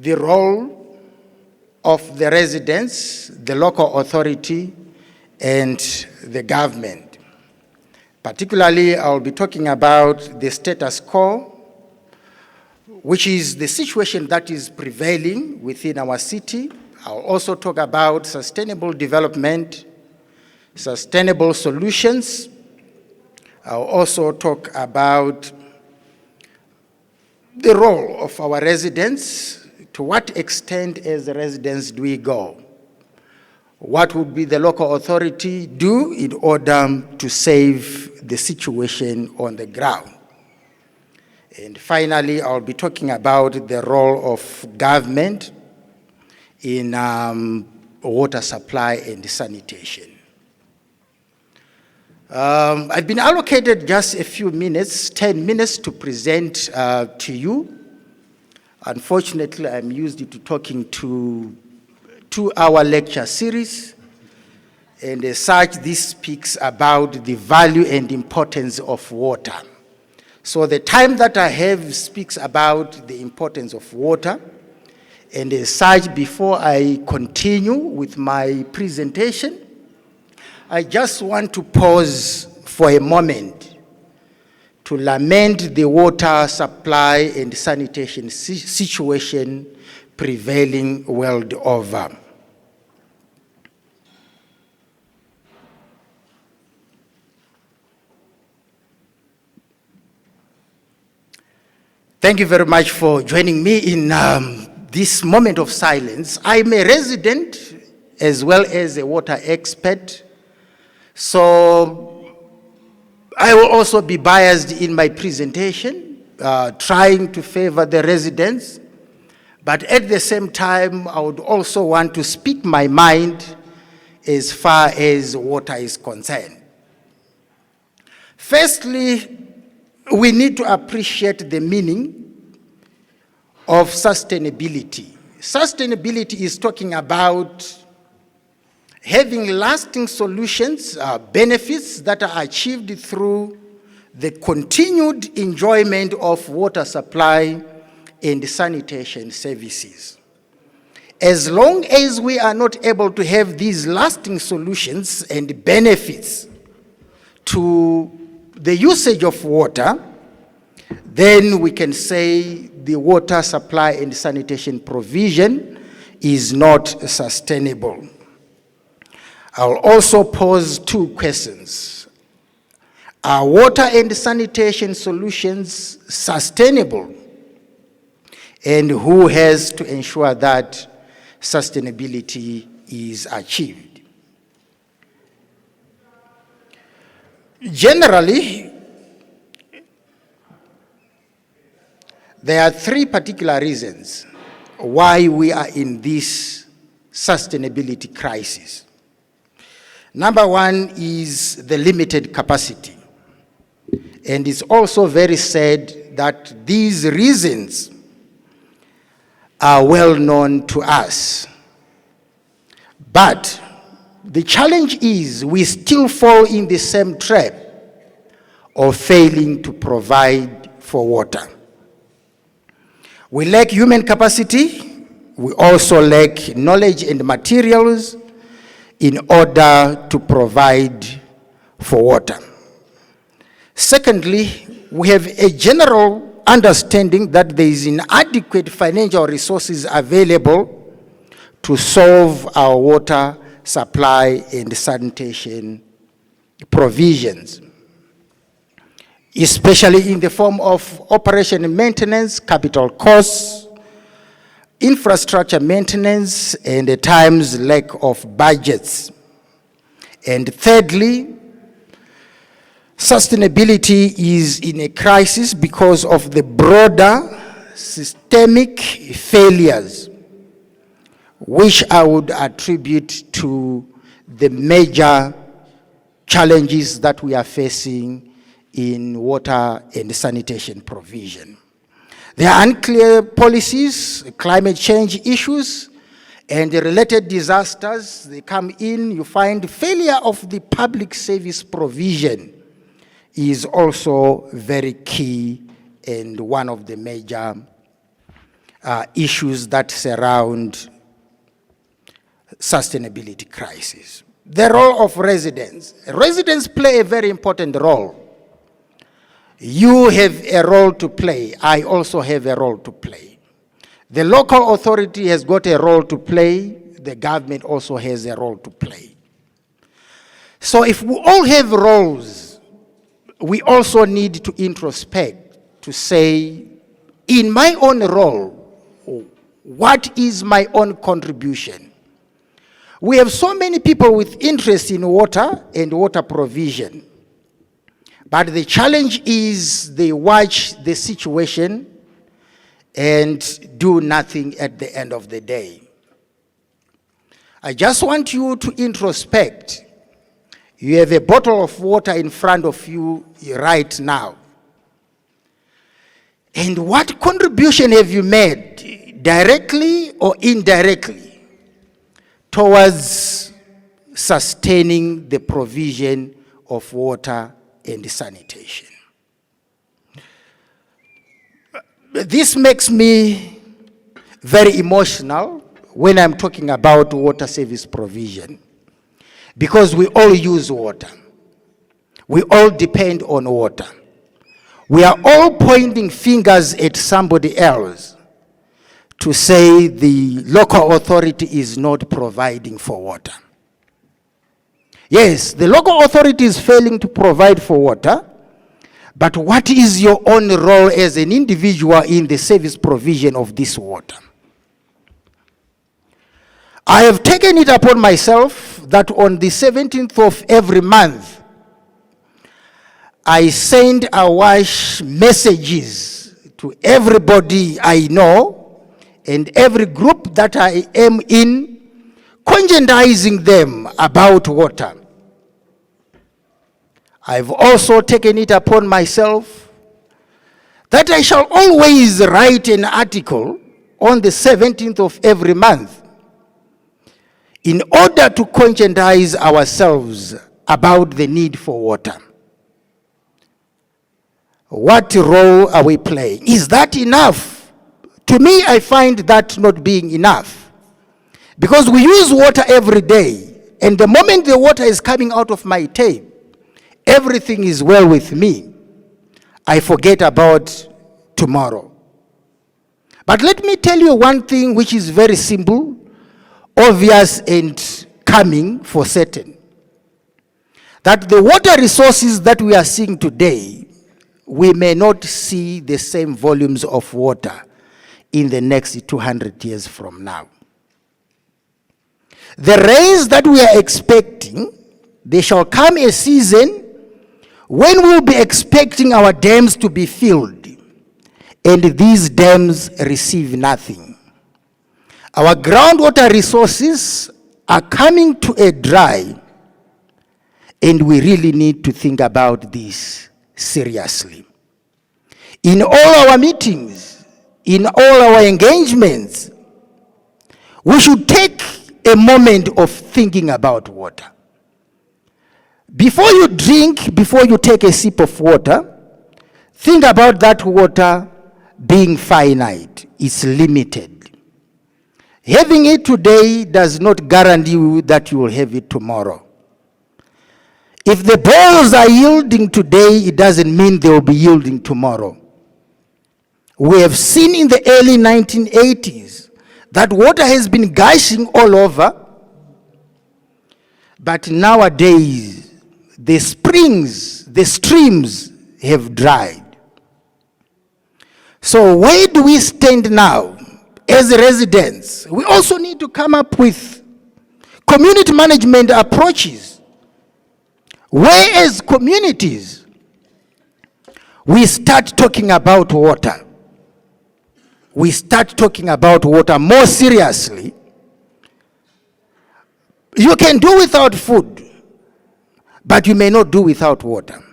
the role of the residents, the local authority, and the government. Particularly, I'll be talking about the status quo, which is the situation that is prevailing within our city. I'll also talk about sustainable development, sustainable solutions. I'll also talk about the role of our residents. To what extent as residents do we go? What would be the local authority do in order to save the situation on the ground? And finally, I'll be talking about the role of government in water supply and sanitation. I've been allocated just a few minutes, 10 minutes to present to you. Unfortunately, I'm used to talking to 2-hour lecture series, and as such, this speaks about the value and importance of water. So the time that I have speaks about the importance of water, and as such, before I continue with my presentation, I just want to pause for a moment to lament the water supply and sanitation situation prevailing world over. Thank you very much for joining me in this moment of silence. I'm a resident as well as a water expert, so I will also be biased in my presentation, trying to favor the residents, but at the same time, I would also want to speak my mind as far as water is concerned. Firstly, we need to appreciate the meaning of sustainability. Sustainability is talking about having lasting solutions, benefits that are achieved through the continued enjoyment of water supply and sanitation services. As long as we are not able to have these lasting solutions and benefits to the usage of water, then we can say the water supply and sanitation provision is not sustainable. I'll also pose 2 questions. Are water and sanitation solutions sustainable? And who has to ensure that sustainability is achieved? Generally, there are 3 particular reasons why we are in this sustainability crisis. Number 1 is the limited capacity. And it's also very sad that these reasons are well known to us. But the challenge is we still fall in the same trap of failing to provide for water. We lack human capacity. We also lack knowledge and materials in order to provide for water. Secondly, we have a general understanding that there is inadequate financial resources available to solve our water supply and sanitation provisions, especially in the form of operation and maintenance, capital costs, infrastructure maintenance, and at times lack of budgets. And thirdly, sustainability is in a crisis because of the broader systemic failures, which I would attribute to the major challenges that we are facing in water and sanitation provision. There are unclear policies, climate change issues, and the related disasters. They come in, you find failure of the public service provision is also very key and one of the major issues that surround sustainability crisis. The role of residents. Residents play a very important role. You have a role to play. I also have a role to play. The local authority has got a role to play. The government also has a role to play. So if we all have roles, we also need to introspect to say, in my own role, what is my own contribution? We have so many people with interest in water and water provision. But the challenge is they watch the situation and do nothing at the end of the day. I just want you to introspect. You have a bottle of water in front of you right now. And what contribution have you made, directly or indirectly, towards sustaining the provision of water and sanitation? This makes me very emotional when I'm talking about water service provision, because we all use water. We all depend on water. We are all pointing fingers at somebody else to say the local authority is not providing for water. Yes, the local authority is failing to provide for water, but what is your own role as an individual in the service provision of this water? I have taken it upon myself that on the 17th of every month, I send awash messages to everybody I know and every group that I am in, conscientizing them about water. I've also taken it upon myself that I shall always write an article on the 17th of every month in order to conscientize ourselves about the need for water. What role are we playing? Is that enough? To me, I find that not being enough. Because we use water every day, and the moment the water is coming out of my tap, everything is well with me. I forget about tomorrow. But let me tell you one thing which is very simple, obvious, and coming for certain. That the water resources that we are seeing today, we may not see the same volumes of water in the next 200 years from now. The rains that we are expecting, there shall come a season when we will be expecting our dams to be filled, and these dams receive nothing. Our groundwater resources are coming to a dry, and we really need to think about this seriously. In all our meetings, in all our engagements, we should take a moment of thinking about water. Before you drink, before you take a sip of water, think about that water being finite. It's limited. Having it today does not guarantee you that you will have it tomorrow. If the balls are yielding today, it doesn't mean they will be yielding tomorrow. We have seen in the early 1980s that water has been gushing all over, but nowadays the springs, the streams have dried. So where do we stand now as residents? We also need to come up with community management approaches, where as communities we start talking about water. We start talking about water more seriously. You can do without food, but you may not do without water.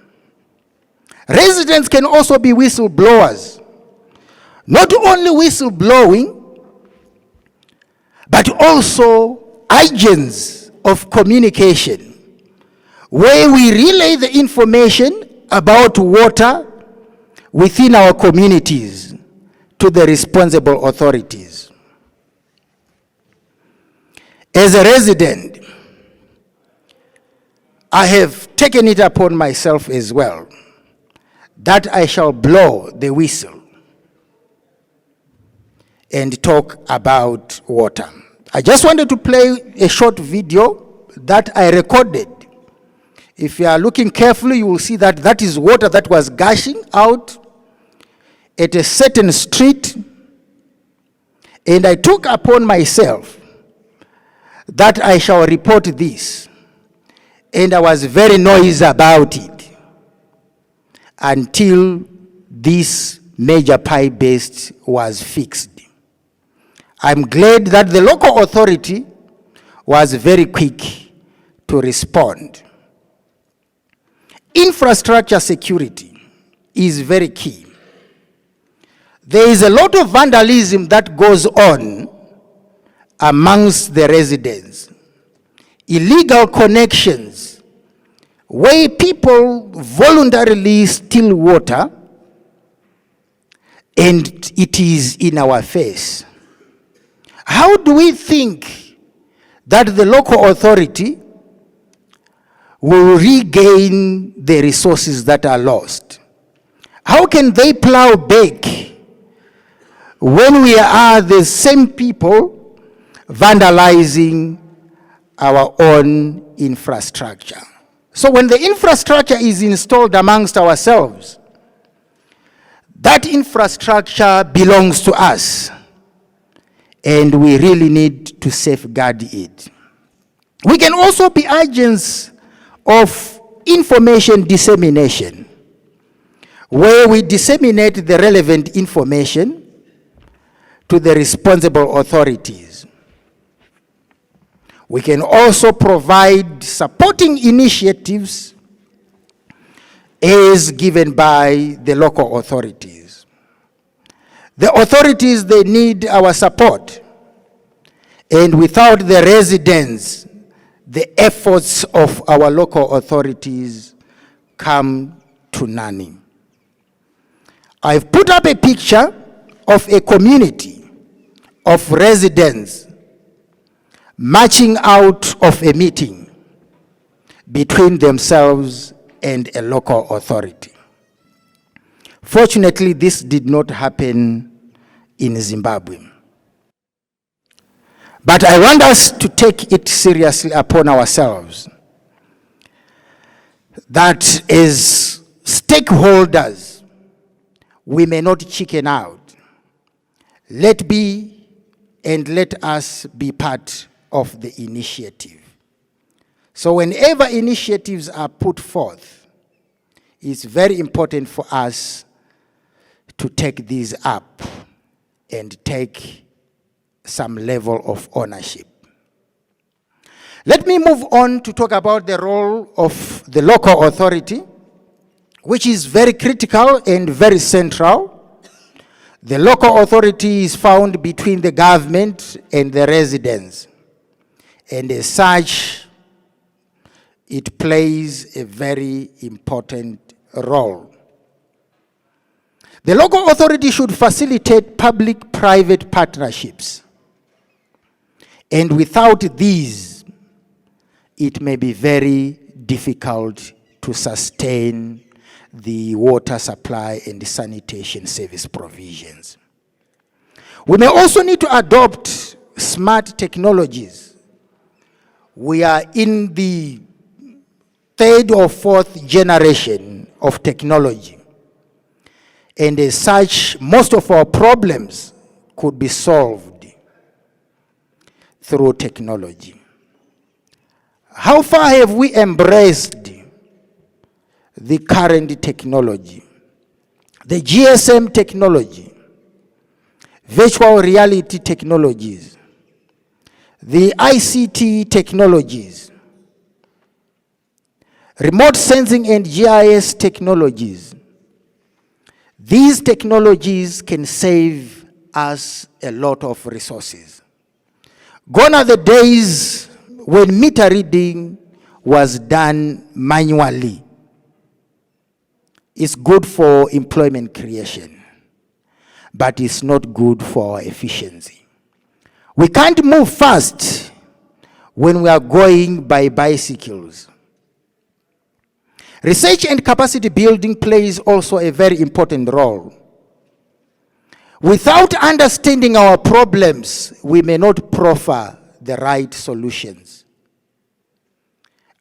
Residents can also be whistleblowers. Not only whistleblowing, but also agents of communication, where we relay the information about water within our communities to the responsible authorities. As a resident, I have taken it upon myself as well that I shall blow the whistle and talk about water. I just wanted to play a short video that I recorded. If you are looking carefully, you will see that that is water that was gushing out at a certain street. And I took upon myself that I shall report this. And I was very noisy about it until this major pipe burst was fixed. I'm glad that the local authority was very quick to respond. Infrastructure security is very key. There is a lot of vandalism that goes on amongst the residents. Illegal connections, where people voluntarily steal water, and it is in our face. How do we think that the local authority will regain the resources that are lost? How can they plow back when we are the same people vandalizing our own infrastructure? So when the infrastructure is installed amongst ourselves, that infrastructure belongs to us, and we really need to safeguard it. We can also be agents of information dissemination, where we disseminate the relevant information to the responsible authorities. We can also provide supporting initiatives as given by the local authorities. The authorities, they need our support. And without the residents, the efforts of our local authorities come to none. I've put up a picture of a community of residents marching out of a meeting between themselves and a local authority. Fortunately, this did not happen in Zimbabwe. But I want us to take it seriously upon ourselves that as stakeholders, we may not chicken out. Let us be part of the initiative. So whenever initiatives are put forth, it's very important for us to take these up and take some level of ownership. Let me move on to talk about the role of the local authority, which is very critical and very central. The local authority is found between the government and the residents, and as such, it plays a very important role. The local authority should facilitate public-private partnerships. And without these, it may be very difficult to sustain the water supply and the sanitation service provisions. We may also need to adopt smart technologies. We are in the third or fourth generation of technology. And as such, most of our problems could be solved through technology. How far have we embraced the current technology? The GSM technology, virtual reality technologies, the ICT technologies, remote sensing and GIS technologies. These technologies can save us a lot of resources. Gone are the days when meter reading was done manually. It's good for employment creation. but it's not good for our efficiency. We can't move fast when we are going by bicycles. Research and capacity building plays also a very important role. Without understanding our problems, we may not proffer the right solutions.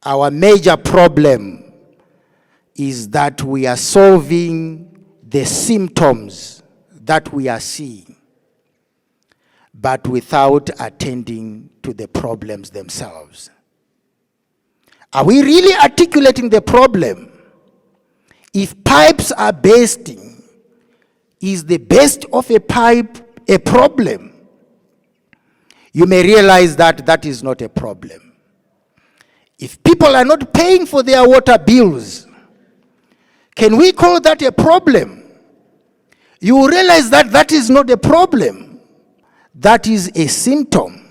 Our major problem is that we are solving the symptoms that we are seeing, but without attending to the problems themselves. Are we really articulating the problem? If pipes are bursting, is the burst of a pipe a problem? You may realize that that is not a problem. If people are not paying for their water bills, can we call that a problem? You will realize that that is not a problem. That is a symptom.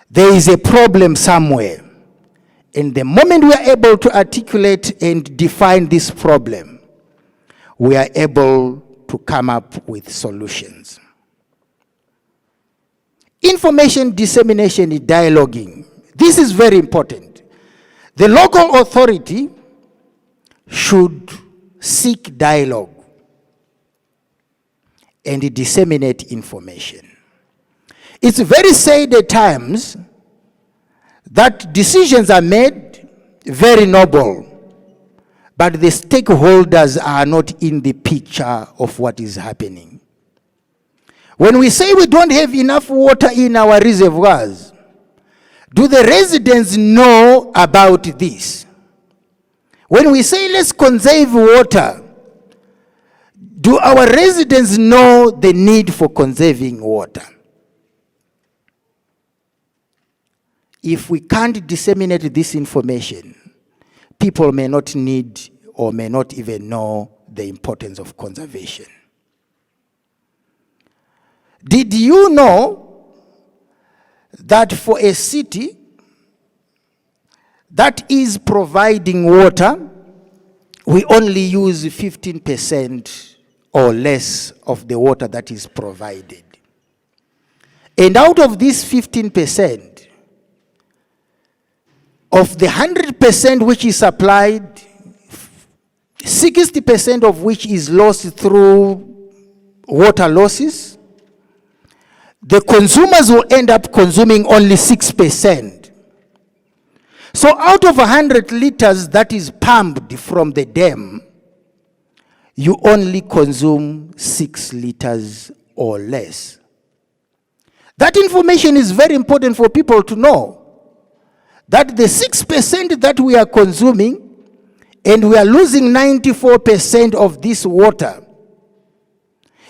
There is a problem somewhere. And the moment we are able to articulate and define this problem, we are able to come up with solutions. Information dissemination and dialoguing. This is very important. The local authority should seek dialogue and disseminate information. It's very sad at times that decisions are made very noble, but the stakeholders are not in the picture of what is happening. When we say we don't have enough water in our reservoirs, do the residents know about this? When we say let's conserve water, do our residents know the need for conserving water? If we can't disseminate this information, people may not need or may not even know the importance of conservation. Did you know that for a city that is providing water, we only use 15% or less of the water that is provided? And out of this 15%, of the 100% which is supplied, 60% of which is lost through water losses, the consumers will end up consuming only 6%. So out of 100 liters that is pumped from the dam, you only consume 6 liters or less. That information is very important for people to know, that the 6% that we are consuming, and we are losing 94% of this water,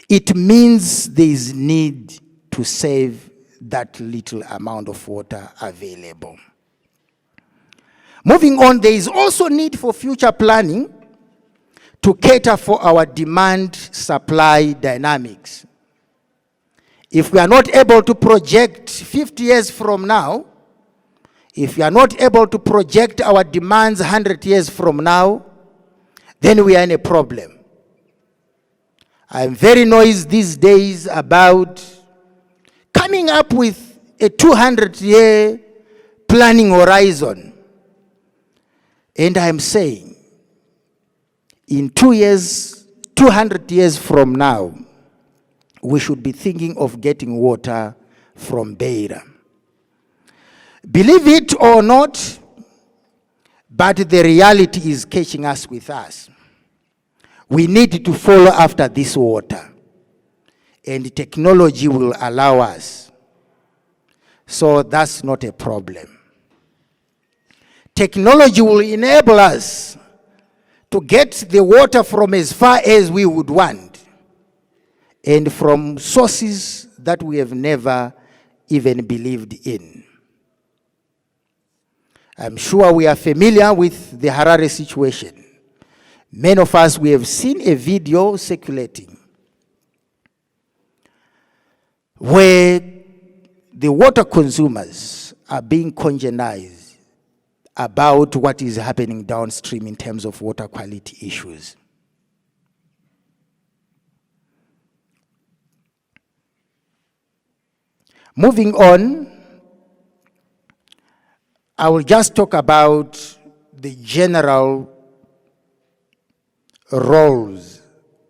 it means there is need to save that little amount of water available. Moving on, there is also need for future planning to cater for our demand-supply dynamics. If we are not able to project 50 years from now, if we are not able to project our demands 100 years from now, then we are in a problem. I am very noisy these days about coming up with a 200-year planning horizon. And I am saying, in 2 years, 200 years from now, we should be thinking of getting water from Beira. Believe it or not, but the reality is catching us with us. We need to follow after this water, and technology will allow us. So that's not a problem. Technology will enable us to get the water from as far as we would want, and from sources that we have never even believed in. I'm sure we are familiar with the Harare situation. Many of us, we have seen a video circulating where the water consumers are being congenized about what is happening downstream in terms of water quality issues. Moving on, I will just talk about the general roles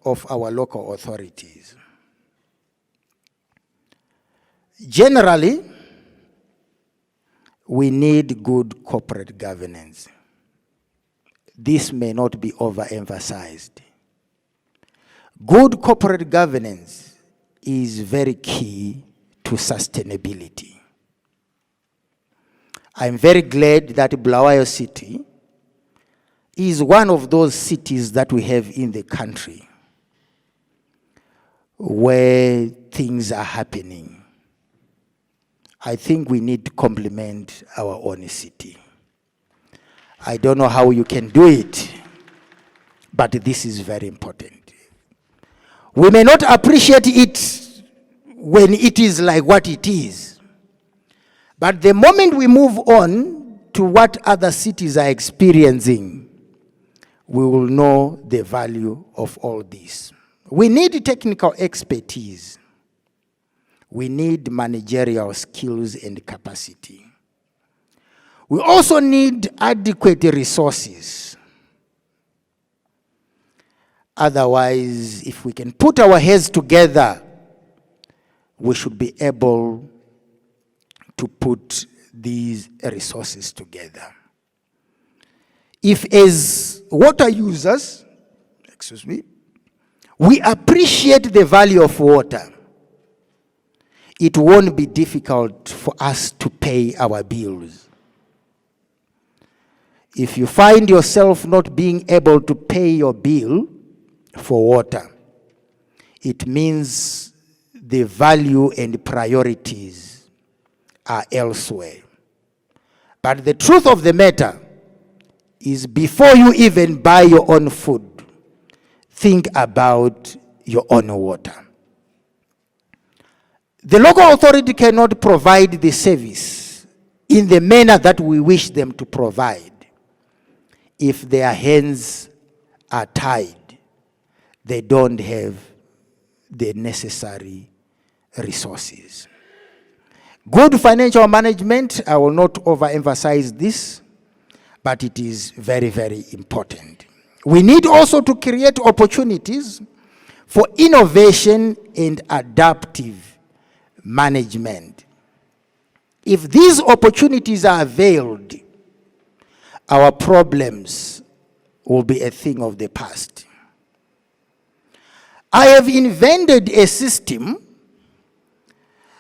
of our local authorities. Generally, we need good corporate governance. This may not be overemphasized. Good corporate governance is very key to sustainability. I'm very glad that Bulawayo City is one of those cities that we have in the country where things are happening. I think we need to compliment our own city. I don't know how you can do it, but this is very important. We may not appreciate it when it is like what it is, but the moment we move on to what other cities are experiencing, we will know the value of all this. We need technical expertise. We need managerial skills and capacity. We also need adequate resources. Otherwise, if we can put our heads together, we should be able to put these resources together. If as water users, we appreciate the value of water, it won't be difficult for us to pay our bills. If you find yourself not being able to pay your bill for water, it means the value and priorities are elsewhere. But the truth of the matter is, before you even buy your own food, think about your own water. The local authority cannot provide the service in the manner that we wish them to provide if their hands are tied. They don't have the necessary resources. Good financial management, I will not overemphasize this, but it is very, very important. We need also to create opportunities for innovation and adaptive management. If these opportunities are availed, our problems will be a thing of the past. I have invented a system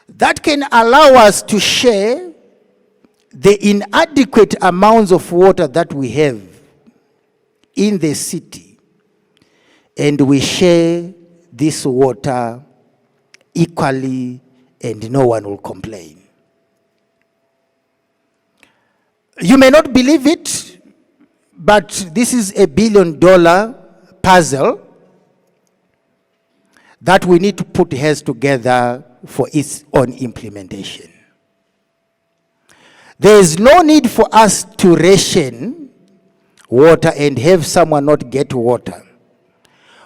that can allow us to share the inadequate amounts of water that we have in the city, and we share this water equally, and no one will complain. You may not believe it, but this is a $1 billion puzzle that we need to put heads together for its own implementation. There is no need for us to ration water and have someone not get water.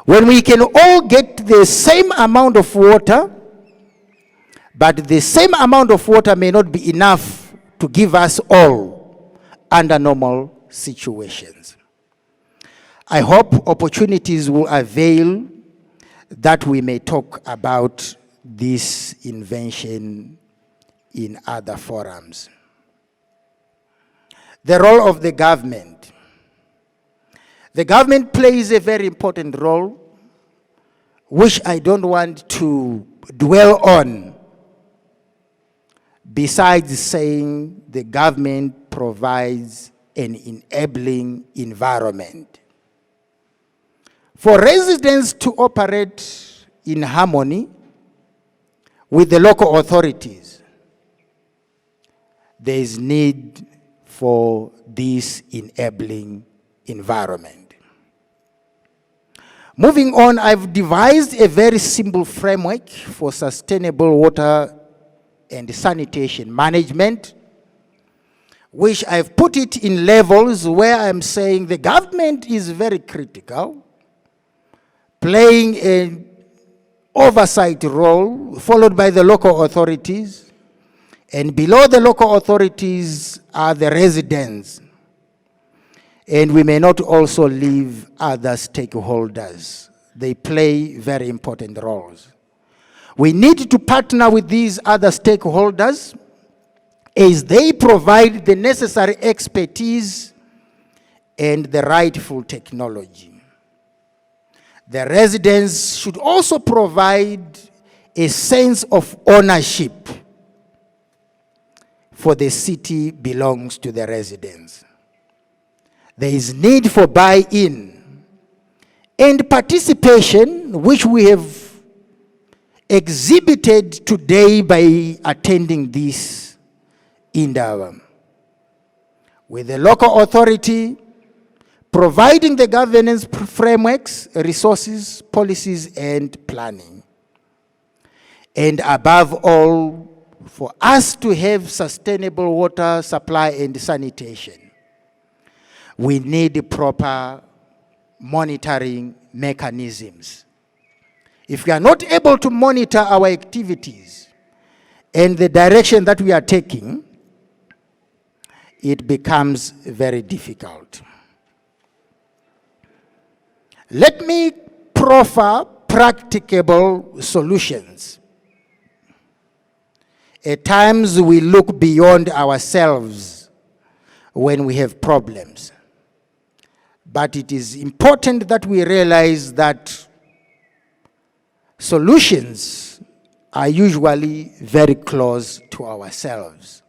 When we can all get the same amount of water, but the same amount of water may not be enough to give us all under normal situations. I hope opportunities will avail that we may talk about this invention in other forums. The role of the government. The government plays a very important role, which I don't want to dwell on, besides saying the government provides an enabling environment for residents to operate in harmony with the local authorities. There is need for this enabling environment. Moving on, I've devised a very simple framework for sustainable water and sanitation management, which I've put it in levels where I'm saying the government is very critical, playing an oversight role, followed by the local authorities, And below the local authorities are the residents. And we may not also leave other stakeholders. They play very important roles. We need to partner with these other stakeholders as they provide the necessary expertise and the rightful technology. The residents should also provide a sense of ownership, for the city belongs to the residents. There is need for buy-in and participation, which we have exhibited today by attending this Indawa. With the local authority providing the governance frameworks, resources, policies, and planning. And above all, for us to have sustainable water supply and sanitation, we need proper monitoring mechanisms. If we are not able to monitor our activities and the direction that we are taking, it becomes very difficult. Let me proffer practicable solutions. At times we look beyond ourselves when we have problems. But it is important that we realize that solutions are usually very close to ourselves.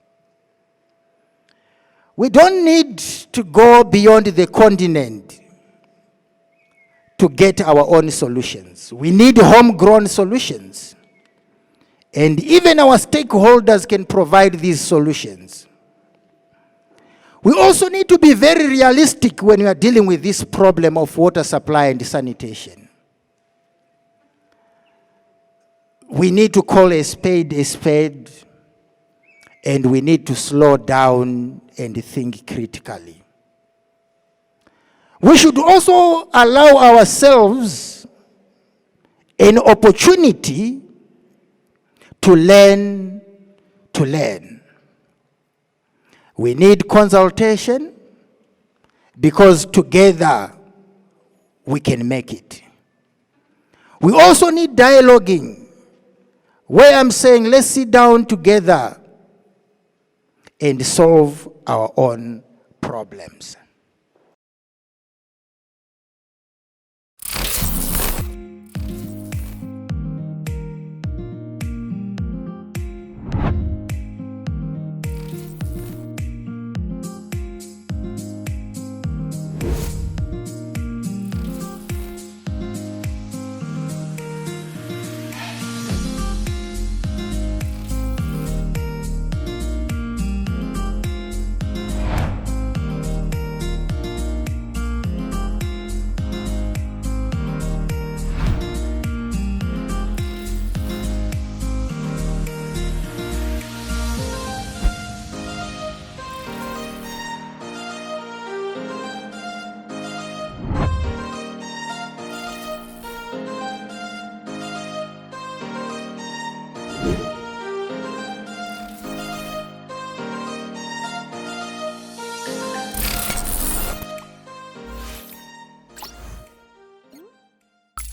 We don't need to go beyond the continent to get our own solutions. We need homegrown solutions. And even our stakeholders can provide these solutions. We also need to be very realistic when we are dealing with this problem of water supply and sanitation. We need to call a spade, and we need to slow down and think critically. We should also allow ourselves an opportunity to learn. We need consultation because together we can make it. We also need dialoguing, where I'm saying let's sit down together and solve our own problems.